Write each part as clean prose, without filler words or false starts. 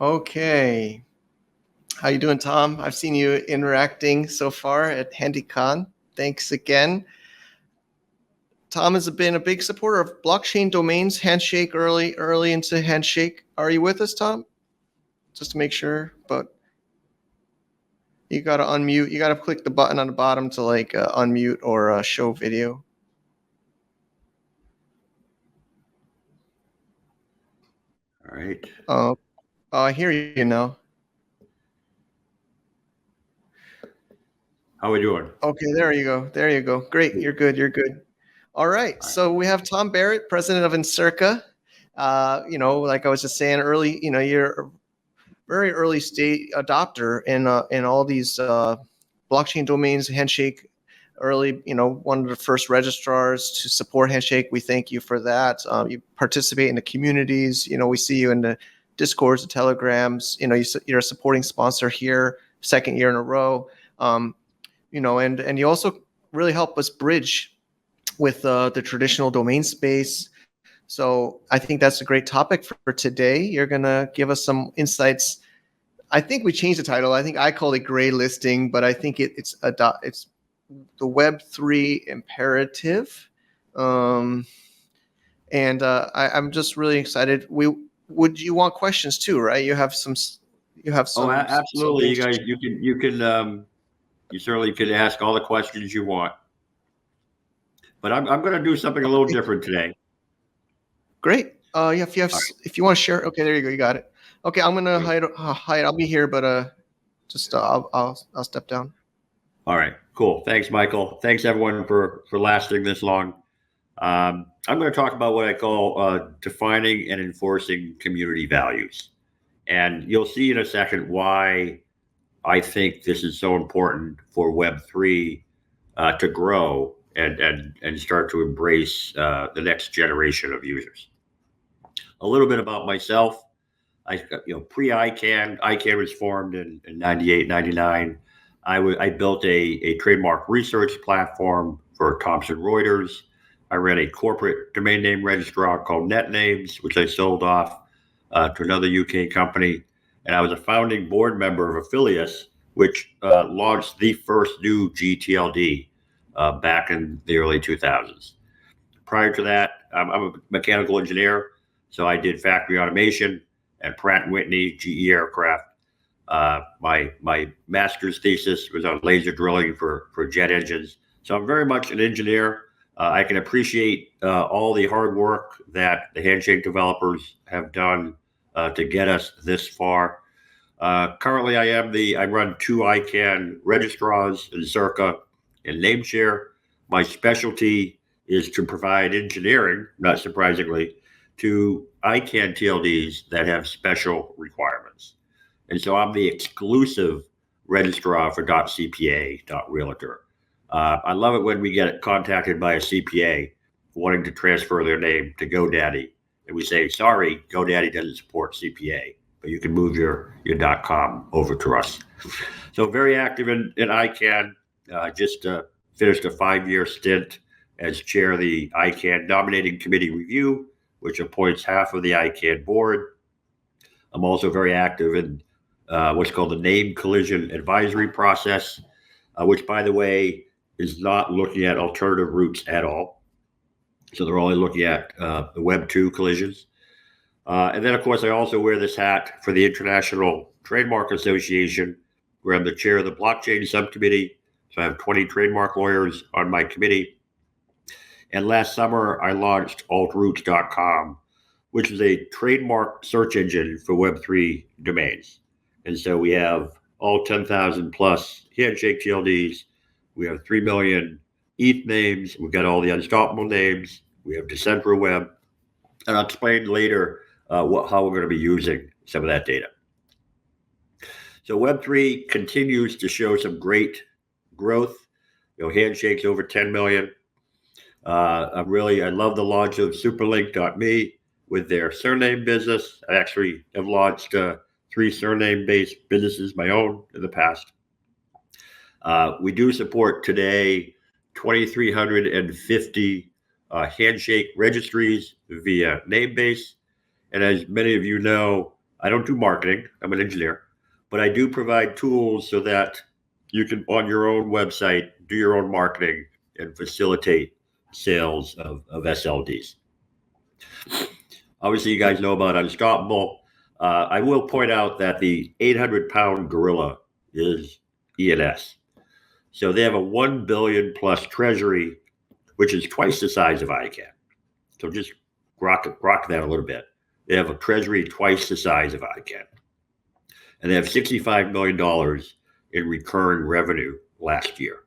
Okay. How you doing, Tom? I've seen you interacting so far at HandyCon. Thanks again. Tom has been a big supporter of blockchain domains, Handshake early into Handshake. Are you with us, Tom? Just to make sure, but you got to unmute. You got to click the button on the bottom to unmute or show video. All right. I hear you now. How are we doing? Okay, there you go. There you go. Great. You're good. You're good. All right. So we have Tom Barrett, president of Encirca. Like I was just saying early, you're a very early state adopter in all these blockchain domains, Handshake early, one of the first registrars to support Handshake. We thank you for that. You participate in the communities. We see you in the Discords, the Telegrams. You're a supporting sponsor here, second year in a row. And you also really help us bridge with the traditional domain space. So I think that's a great topic for today. You're going to give us some insights. I think we changed the title. I think I called it gray listing, but I think it's the Web3 imperative. I'm just really excited. Would you want questions too, right? You have some. Oh, absolutely. You guys, you certainly could ask all the questions you want. But I'm going to do something a little different today. Great. If you want to share, okay, there you go. You got it. Okay, I'm gonna hide. I'll be here, but I'll step down. All right, cool. Thanks, Michael. Thanks everyone for lasting this long. I'm going to talk about what I call defining and enforcing community values, and you'll see in a second why I think this is so important for Web3 to grow and start to embrace the next generation of users. A little bit about myself. Pre-ICANN was formed in 98, 99. I built a trademark research platform for Thomson Reuters. I ran a corporate domain name registrar called NetNames, which I sold off to another UK company. And I was a founding board member of Affilius, which launched the first new GTLD back in the early 2000s. Prior to that, I'm a mechanical engineer. So I did factory automation at Pratt & Whitney, GE Aircraft. My master's thesis was on laser drilling for jet engines. So I'm very much an engineer. I can appreciate all the hard work that the Handshake developers have done to get us this far. Currently, I run two ICANN registrars, Encirca and Nameshare. My specialty is to provide engineering, not surprisingly, to ICANN TLDs that have special requirements. And so I'm the exclusive registrar for .cpa, .realtor. I love it when we get contacted by a CPA wanting to transfer their name to GoDaddy. And we say, sorry, GoDaddy doesn't support CPA, but you can move your .com over to us. So very active in ICANN. Just finished a 5-year stint as chair of the ICANN Nominating Committee Review, which appoints half of the ICANN board. I'm also very active in what's called the Name Collision Advisory process, which, by the way, is not looking at alternative routes at all. So they're only looking at the Web2 collisions. And then, of course, I also wear this hat for the International Trademark Association, where I'm the chair of the blockchain subcommittee. So I have 20 trademark lawyers on my committee. And last summer, I launched altroots.com, which is a trademark search engine for Web3 domains. And so we have all 10,000 plus Handshake TLDs. We have 3 million ETH names. We've got all the unstoppable names. We have DecentralWeb. And I'll explain later how we're going to be using some of that data. So Web3 continues to show some great growth. Handshake's over 10 million. I love the launch of superlink.me with their surname business. I actually have launched 3 surname-based businesses, my own, in the past. We do support today 2,350 Handshake registries via Namebase. And as many of you know, I don't do marketing. I'm an engineer, but I do provide tools so that you can, on your own website, do your own marketing and facilitate sales of SLDs. Obviously, you guys know about Unstoppable. I will point out that the 800-pound gorilla is ENS. So they have a 1 billion plus treasury, which is twice the size of ICANN. So just rock that a little bit. They have a treasury twice the size of ICANN. And they have $65 million in recurring revenue last year.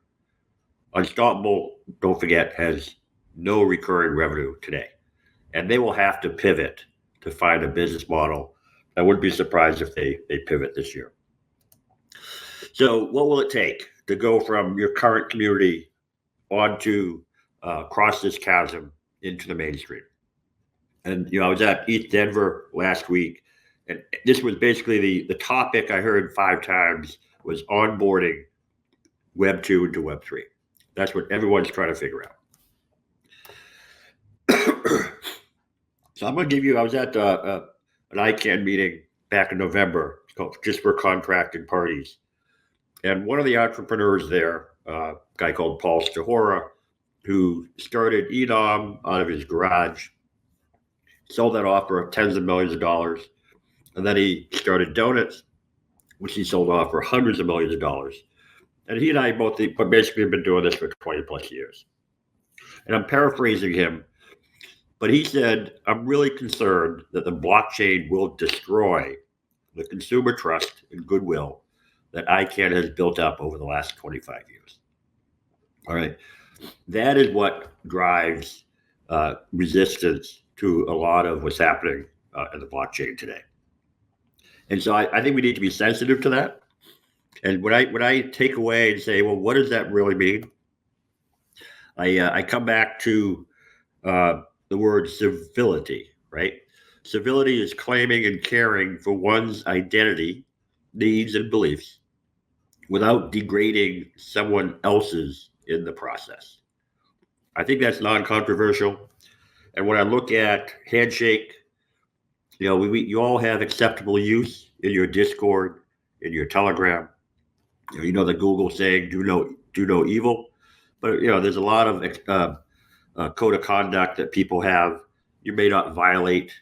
Unstoppable, don't forget, has no recurring revenue today. And they will have to pivot to find a business model. I wouldn't be surprised if they pivot this year. So what will it take to go from your current community onto cross this chasm into the mainstream? And, I was at East Denver last week, and this was basically the topic I heard 5 times was onboarding Web 2 into Web 3. That's what everyone's trying to figure out. So I'm going to give you, I was at an ICANN meeting back in November, it's called Just for Contracted Parties. And one of the entrepreneurs there, a guy called Paul Stahora, who started Enom out of his garage, sold that off for tens of millions of dollars. And then he started Donuts, which he sold off for hundreds of millions of dollars. And he and I both basically have been doing this for 20 plus years. And I'm paraphrasing him, but he said, I'm really concerned that the blockchain will destroy the consumer trust and goodwill that ICANN has built up over the last 25 years. All right. That is what drives resistance to a lot of what's happening in the blockchain today. And so I think we need to be sensitive to that. And when I take away and say, well, what does that really mean? I come back to the word civility, right? Civility is claiming and caring for one's identity, needs, and beliefs without degrading someone else's in the process. I think that's non-controversial. And when I look at Handshake, you all have acceptable use in your Discord, in your Telegram. The Google saying do no evil, but there's a lot of code of conduct that people have. You may not violate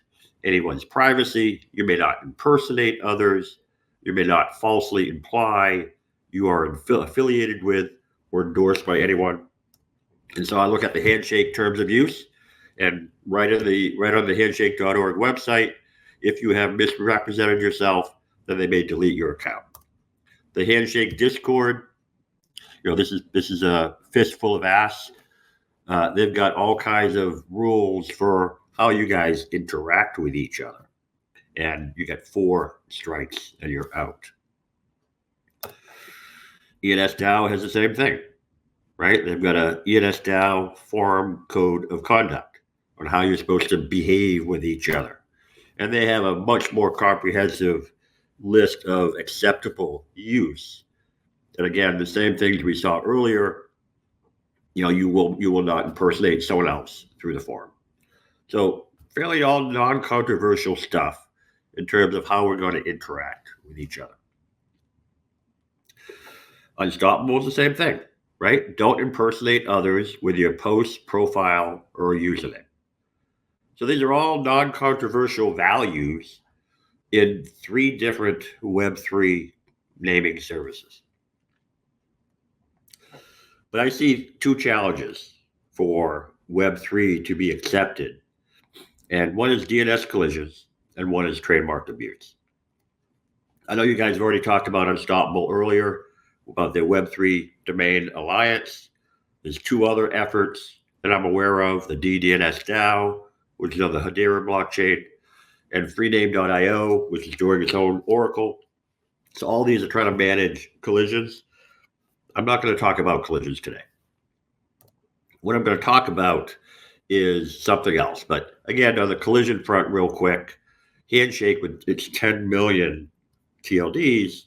anyone's privacy. You may not impersonate others. You may not falsely imply you are affiliated with or endorsed by anyone. And so I look at the Handshake terms of use, and right on the handshake.org website, if you have misrepresented yourself, then they may delete your account. The Handshake Discord, this is a fistful of ass. They've got all kinds of rules for how you guys interact with each other. And you get 4 strikes and you're out. ENS DAO has the same thing, right? They've got a ENS DAO forum code of conduct on how you're supposed to behave with each other. And they have a much more comprehensive list of acceptable use. And again, the same things we saw earlier, you will not impersonate someone else through the forum. So fairly all non-controversial stuff in terms of how we're going to interact with each other. Unstoppable is the same thing, right? Don't impersonate others with your post, profile, or username. So these are all non-controversial values in 3 different Web3 naming services. But I see 2 challenges for Web3 to be accepted. And one is DNS collisions, and one is trademark abuse. I know you guys have already talked about Unstoppable earlier, about the Web3 Domain Alliance. There's 2 other efforts that I'm aware of, the DDNS DAO, which is on the Hedera blockchain, and Freename.io, which is doing its own Oracle. So all these are trying to manage collisions. I'm not going to talk about collisions today. What I'm going to talk about is something else. But again, on the collision front, real quick, Handshake with its 10 million TLDs,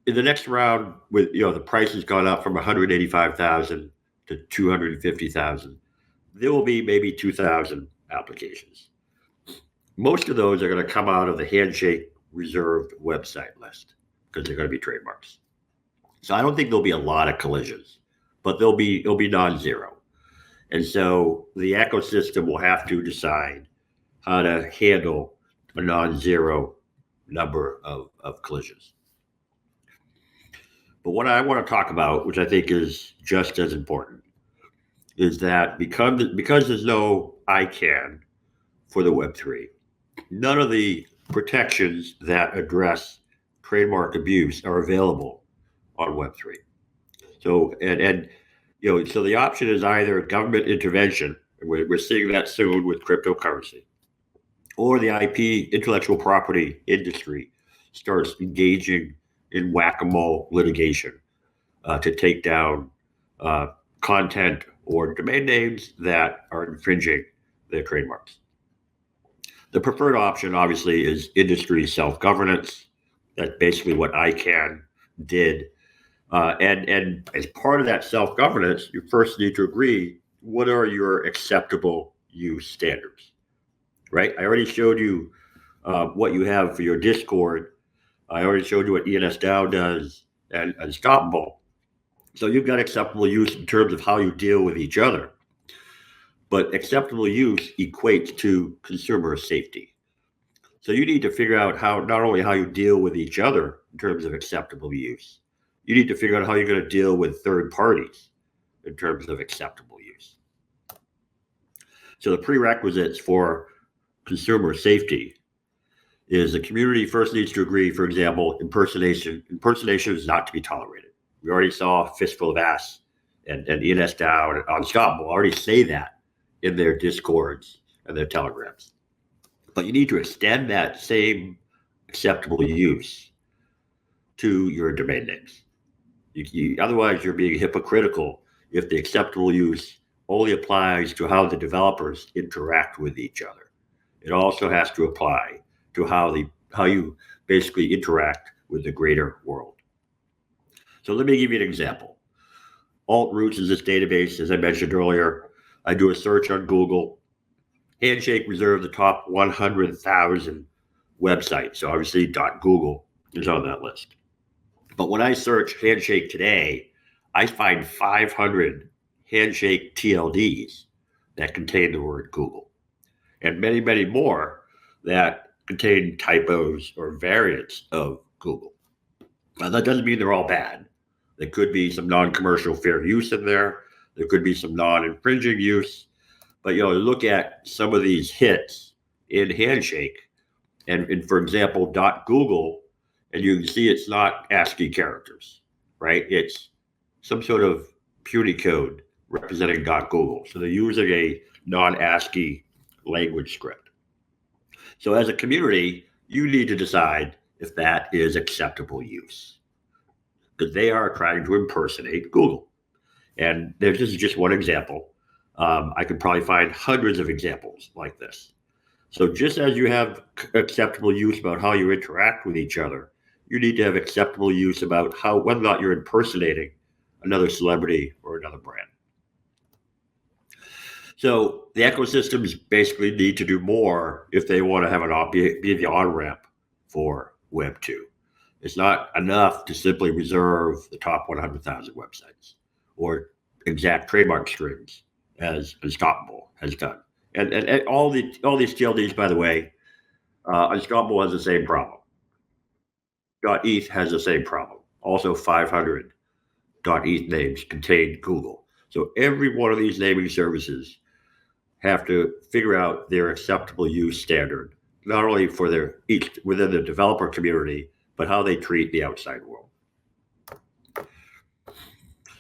in the next round, with the price has gone up from 185,000 to 250,000. There will be maybe 2,000 applications. most of those are going to come out of the Handshake reserved website list because they're going to be trademarks. So I don't think there'll be a lot of collisions, but it'll be non-zero. And so the ecosystem will have to decide how to handle a non-zero number of collisions. But what I want to talk about, which I think is just as important, is that because there's no ICANN for the Web3, none of the protections that address trademark abuse are available on Web3. So so the option is either government intervention, and we're seeing that soon with cryptocurrency, or the IP intellectual property industry starts engaging in whack-a-mole litigation to take down content or domain names that are infringing their trademarks. The preferred option, obviously, is industry self-governance. That's basically what ICANN did. And as part of that self-governance, you first need to agree, what are your acceptable use standards, right? I already showed you what you have for your Discord. I already showed you what ENS DAO does and Unstoppable. So you've got acceptable use in terms of how you deal with each other. But acceptable use equates to consumer safety. So you need to figure out not only how you deal with each other in terms of acceptable use, you need to figure out how you're going to deal with third parties in terms of acceptable use. So the prerequisites for consumer safety is the community first needs to agree, for example, impersonation. Impersonation is not to be tolerated. We already saw Fistful of Ass and ENS DAO and Unstoppable already say that in their Discords and their Telegrams. But you need to extend that same acceptable use to your domain names. Otherwise, you're being hypocritical if the acceptable use only applies to how the developers interact with each other. It also has to apply to how you basically interact with the greater world. So let me give you an example. Alt-Roots is this database, as I mentioned earlier. I do a search on Google. Handshake reserved the top 100,000 websites. So obviously .google is on that list. But when I search Handshake today, I find 500 Handshake TLDs that contain the word Google, and many, many more that contain typos or variants of Google. Now, that doesn't mean they're all bad. There could be some non-commercial fair use in there. There could be some non-infringing use. But, look at some of these hits in Handshake, and for example, .google, and you can see it's not ASCII characters, right? It's some sort of puny code representing .google. So they're using a non-ASCII language script. So as a community, you need to decide if that is acceptable use, because they are trying to impersonate Google. And this is just one example. I could probably find hundreds of examples like this. So just as you have acceptable use about how you interact with each other, you need to have acceptable use about whether or not you're impersonating another celebrity or another brand. So the ecosystems basically need to do more if they want to have be the on-ramp for Web 2. It's not enough to simply reserve the top 100,000 websites or exact trademark strings, as Unstoppable has done. And all these TLDs, by the way, Unstoppable has the same problem. .eth has the same problem. Also 500 .eth names contain Google. So every one of these naming services have to figure out their acceptable use standard, not only for each within the developer community, but how they treat the outside world.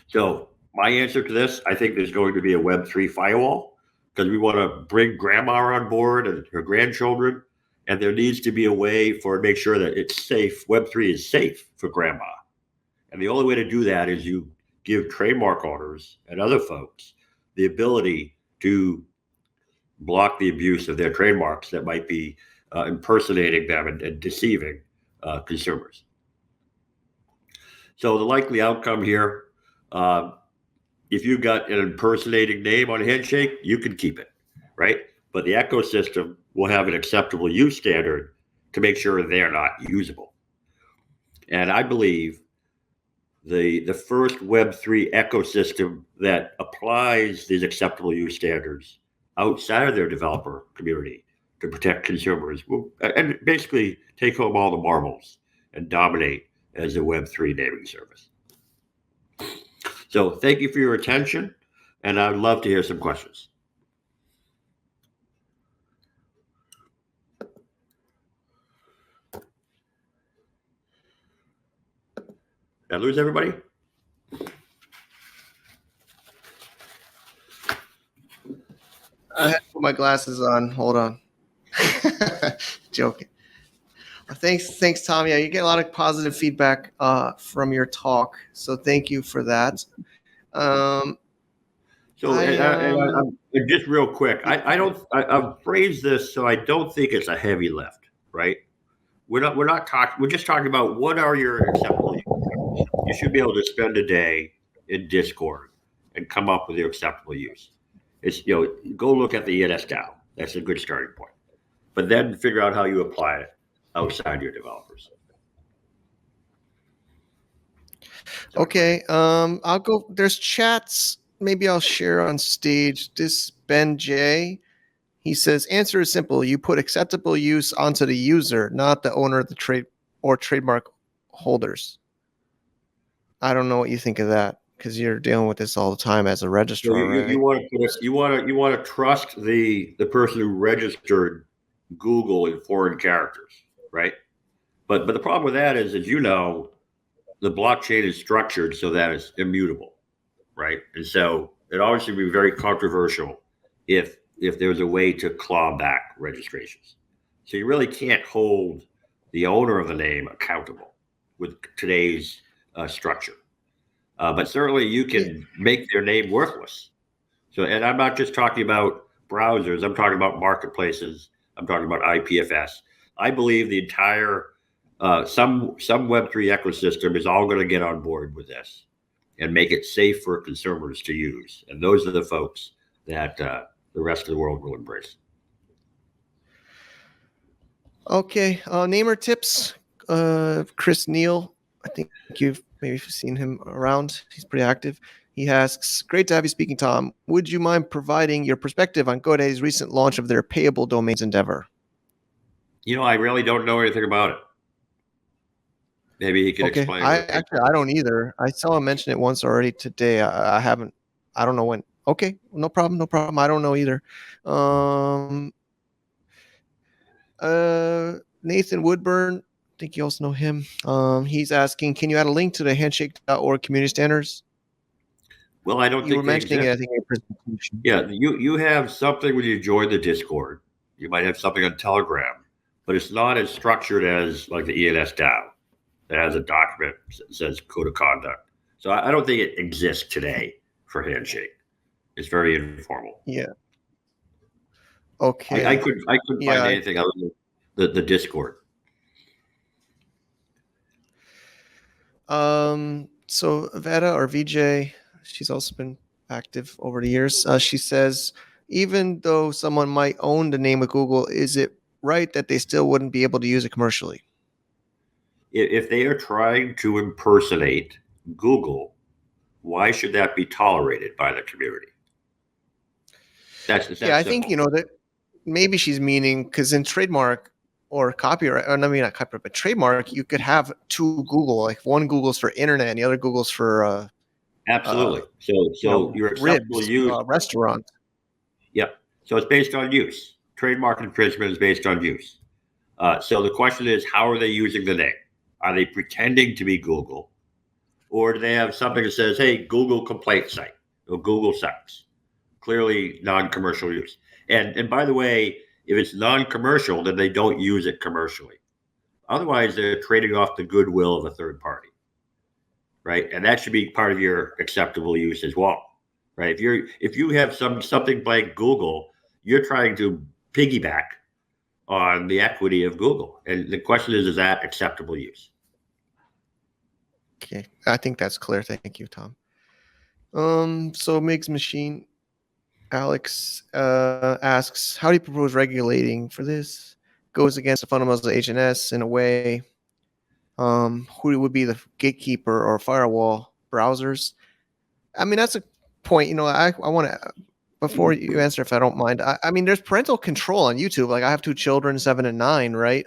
So my answer to this, I think there's going to be a Web3 firewall, because we want to bring grandma on board and her grandchildren, and there needs to be a way for make sure that it's safe. Web3 is safe for grandma. And the only way to do that is you give trademark owners and other folks the ability to block the abuse of their trademarks that might be impersonating them and deceiving consumers. So the likely outcome here, if you've got an impersonating name on Handshake, you can keep it, right? but the ecosystem will have an acceptable use standard to make sure they're not usable. And I believe the first Web3 ecosystem that applies these acceptable use standards outside of their developer community to protect consumers will, and basically take home all the marbles and dominate as a Web3 naming service. So thank you for your attention, and I'd love to hear some questions. Did I lose everybody? I had to put my glasses on. Hold on. Joking. Thanks, Tom. Yeah, you get a lot of positive feedback from your talk, so thank you for that. Just real quick, I've phrased this so I don't think it's a heavy lift, right? We're not talking. We're just talking about what are your acceptable uses. You should be able to spend a day in Discord and come up with your acceptable use. It's go look at the ENS DAO. That's a good starting point. But then figure out how you apply it outside your developers. Okay. I'll go. There's chats. Maybe I'll share on stage. This Ben J. He says, answer is simple. You put acceptable use onto the user, not the owner of the trade or trademark holders. I don't know what you think of that because you're dealing with this all the time as a registrar, right? You want to trust the person who registered Google in foreign characters, right? But the problem with that is, as you know, the blockchain is structured so that it's immutable, right? And so it always should be very controversial if there's a way to claw back registrations. So you really can't hold the owner of the name accountable with today's structure. But certainly you can make their name worthless. So, and I'm not just talking about browsers. I'm talking about marketplaces. I'm talking about IPFS. I believe the entire some Web3 ecosystem is all going to get on board with this and make it safe for consumers to use. And those are the folks that the rest of the world will embrace. Okay. Namer tips. Chris Neal. I think you've maybe seen him around. He's pretty active. He asks, great to have you speaking, Tom. Would you mind providing your perspective on GoDaddy's recent launch of their payable domains endeavor? I really don't know anything about it. Maybe he can explain. I don't either. I saw him mention it once already today. I haven't. I don't know when. Okay, no problem. I don't know either. Nathan Woodburn, I think you also know him. He's asking, can you add a link to the handshake.org community standards? Well, I don't think you were mentioning it, I think, in your presentation. Yeah, you have something when you join the Discord. You might have something on Telegram, but it's not as structured as like the ENS DAO that has a document that says code of conduct. So I don't think it exists today for Handshake. It's very informal. Yeah. Okay. I couldn't find anything other than the Discord. So Veta or VJ, she's also been active over the years. She says, even though someone might own the name of Google, is it right that they still wouldn't be able to use it commercially? If they are trying to impersonate Google, why should that be tolerated by the community? That's I simple. think, that maybe she's meaning because in trademark or copyright, or I mean, not copyright, but trademark, you could have two Google, like one Google's for internet and the other Google's for absolutely. So your acceptable use restaurant. Yeah. So it's based on use. Trademark infringement is based on use. So the question is, how are they using the name? Are they pretending to be Google, or do they have something that says, "Hey, Google complaint site," or "Google sucks"? Clearly non-commercial use. And by the way, if it's non-commercial, then they don't use it commercially. Otherwise, they're trading off the goodwill of a third party, right? And that should be part of your acceptable use as well, right? If you have something like Google, you're trying to piggyback on the equity of Google, and the question is that acceptable use? Okay, I think that's clear. Thank you, Tom. So Mig's Machine. Alex asks, how do you propose regulating for this? Goes against the fundamentals of HNS in a way. Who would be the gatekeeper or firewall? Browsers? I mean, that's a point. I want to, before you answer, if I don't mind, I mean, there's parental control on YouTube. Like, I have two children, 7 and 9, right?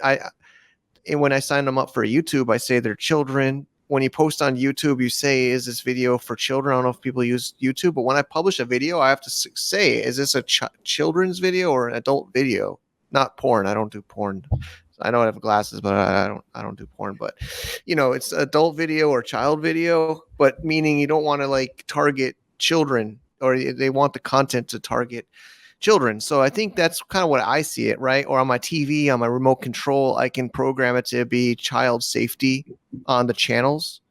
And when I sign them up for YouTube, I say they're children. When you post on YouTube, you say, is this video for children? I don't know if people use YouTube, but when I publish a video, I have to say, is this a children's video or an adult video? Not porn. I don't do porn. I know I have glasses, but I don't do porn. But it's adult video or child video, but meaning you don't want to like target children, or they want the content to target children. So I think that's kind of what I see it, right? Or on my TV, on my remote control, I can program it to be child safety on the channels.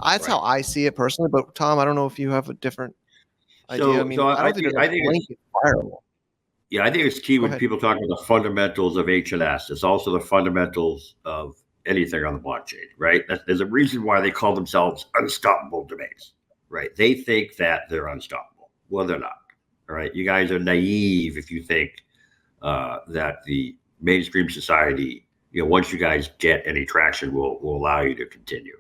That's how I see it personally. But Tom, I don't know if you have a different idea. I mean, I don't think there's a blanket firewall. Yeah, I think it's key when people talk about the fundamentals of HNS. It's also the fundamentals of anything on the blockchain, right? There's a reason why they call themselves unstoppable domains, right? They think that they're unstoppable. Well, they're not. All right, you guys are naive if you think that the mainstream society, once you guys get any traction, will allow you to continue.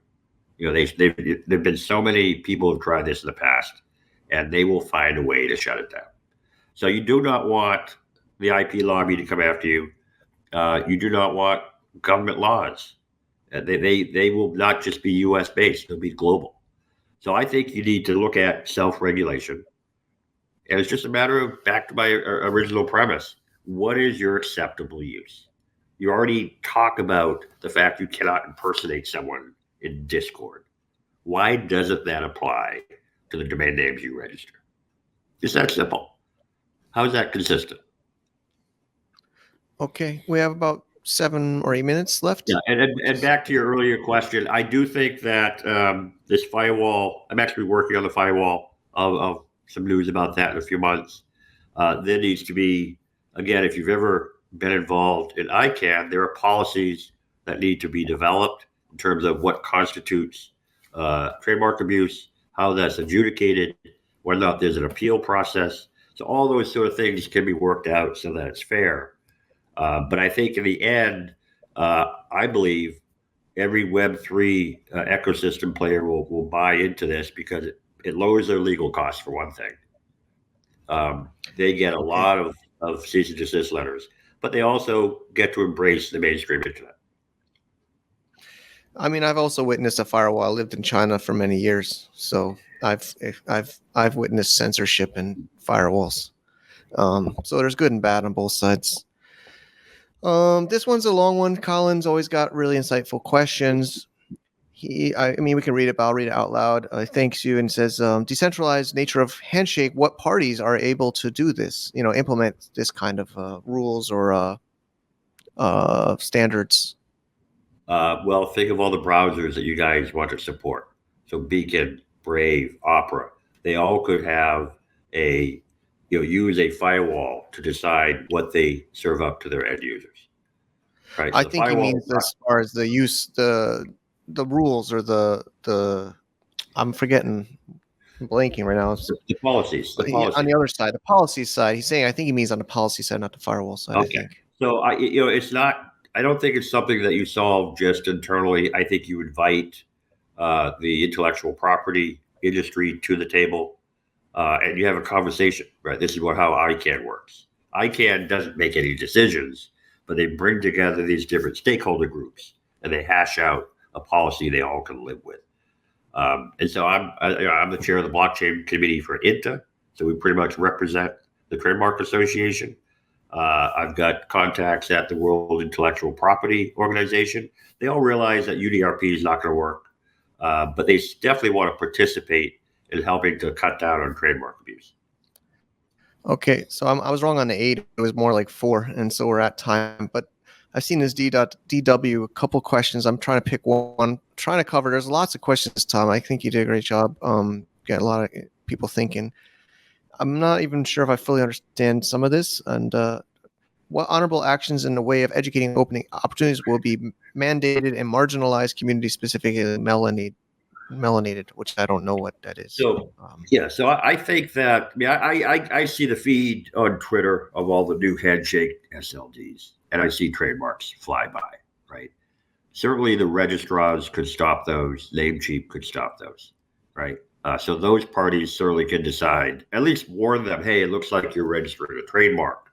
There've been so many people who've tried this in the past, and they will find a way to shut it down. So you do not want the IP lobby to come after you. You do not want government laws. They will not just be U.S. based; they'll be global. So I think you need to look at self-regulation. And it's just a matter of, back to my original premise, what is your acceptable use? You already talk about the fact you cannot impersonate someone in Discord. Why doesn't that apply to the domain names you register? It's that simple. How is that consistent? Okay, we have about 7 or 8 minutes left. Yeah, and back to your earlier question, I do think that this firewall, I'm actually working on the firewall of some news about that in a few months. There needs to be, again, if you've ever been involved in ICANN, there are policies that need to be developed in terms of what constitutes trademark abuse, how that's adjudicated, whether or not there's an appeal process. So all those sort of things can be worked out so that it's fair. But I think in the end, I believe every Web3 ecosystem player will buy into this because it lowers their legal costs, for one thing. They get a lot of cease and desist letters, but they also get to embrace the mainstream internet. I mean, I've also witnessed a firewall. I lived in China for many years, so I've witnessed censorship and firewalls. So there's good and bad on both sides. This one's a long one. Colin's always got really insightful questions. I mean, we can read it, but I'll read it out loud. Thanks you, and says, decentralized nature of Handshake. What parties are able to do this? Implement this kind of rules or standards. Well, think of all the browsers that you guys want to support. So Beacon, Brave, Opera, they all could have use a firewall to decide what they serve up to their end users. Right. I think he means as far as the use, the rules or the I'm forgetting, I'm blanking right now. The policies. On the other side, the policy side. He's saying, I think he means on the policy side, not the firewall side. Okay. I think. So it's not. I don't think it's something that you solve just internally. I think you invite the intellectual property industry to the table, and you have a conversation. Right. This is how ICANN works. ICANN doesn't make any decisions, but they bring together these different stakeholder groups and they hash out a policy they all can live with. And so I'm the chair of the blockchain committee for INTA. So we pretty much represent the Trademark Association. I've got contacts at the World Intellectual Property Organization. They all realize that UDRP is not going to work, but they definitely want to participate in helping to cut down on trademark abuse. Okay, so I was wrong on the 8. It was more like 4, and so we're at time. But I've seen this DW a couple questions. I'm trying to pick one, trying to cover. There's lots of questions, Tom. I think you did a great job. Got a lot of people thinking. I'm not even sure if I fully understand some of this. And what honorable actions in the way of educating opening opportunities will be mandated in marginalized communities, specifically Melanie melanated, which I don't know what that is. So so I think that I see the feed on Twitter of all the new Handshake SLDs, and I see trademarks fly by. Right. Certainly, the registrars could stop those. Namecheap could stop those. Right. So those parties certainly can decide. At least warn them. Hey, it looks like you're registering a trademark.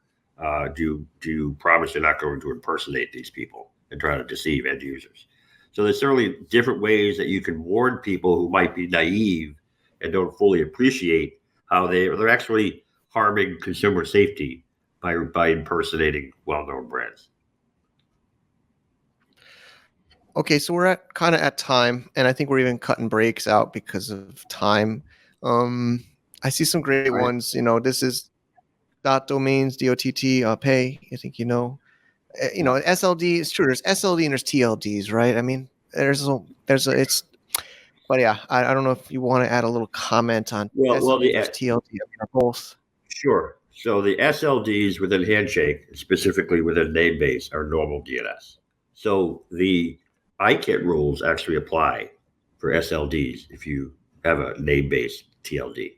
Do you promise you're not going to impersonate these people and try to deceive end users? So there's certainly different ways that you can warn people who might be naive and don't fully appreciate how they're actually harming consumer safety by impersonating well-known brands. Okay, so we're kind of at time, and I think we're even cutting breaks out because of time. I see some great ones. This is .domains, DOTT, pay. I think SLD. It's true. There's SLD and there's TLDs, right? I mean, it's. But yeah, I don't know if you want to add a little comment on SLD versus TLD. I mean, both. Sure. So the SLDs within Handshake, specifically within Namebase, are normal DNS. So the ICANN rules actually apply for SLDs if you have a name-based TLD,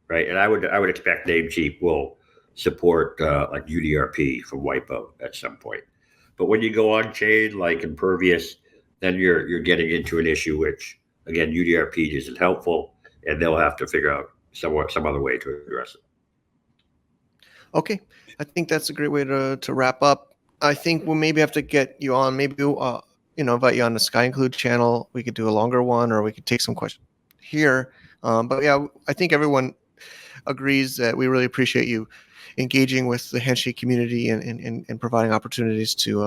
right? And I would expect Namecheap will support like UDRP from Whitebow at some point. But when you go on chain like Impervious, then you're getting into an issue which again UDRP isn't helpful, and they'll have to figure out some other way to address it. Okay, I think that's a great way to wrap up. I think we'll maybe have to get you on. Maybe we'll invite you on the Sky Include channel. We could do a longer one, or we could take some questions here. But yeah, I think everyone agrees that we really appreciate you engaging with the Handshake community and providing opportunities to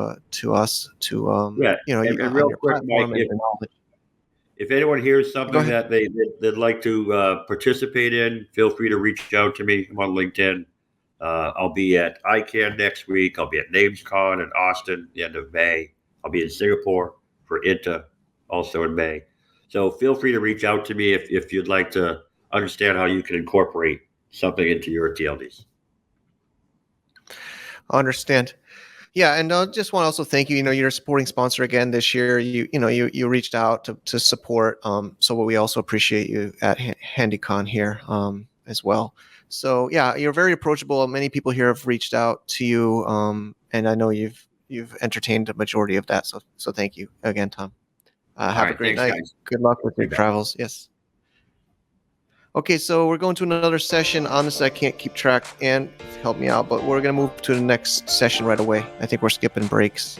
us to and real quick, Mike, if anyone hears something that they'd like to participate in, feel free to reach out to me. I'm on LinkedIn. I'll be at ICANN next week. I'll be at NamesCon in Austin the end of May. I'll be in Singapore for INTA also in May. So feel free to reach out to me if you'd like to understand how you can incorporate something into your TLDs. I understand. Yeah, and I just want to also thank you. You're a supporting sponsor again this year. You reached out to support. So we also appreciate you at HandyCon here as well. So yeah, you're very approachable. Many people here have reached out to you, and I know you've entertained a majority of that. So thank you again, Tom. Have a great night. Guys. Good luck with your travels. Yes. Okay, so we're going to another session. Honestly, I can't keep track, and help me out, but we're going to move to the next session right away. I think we're skipping breaks.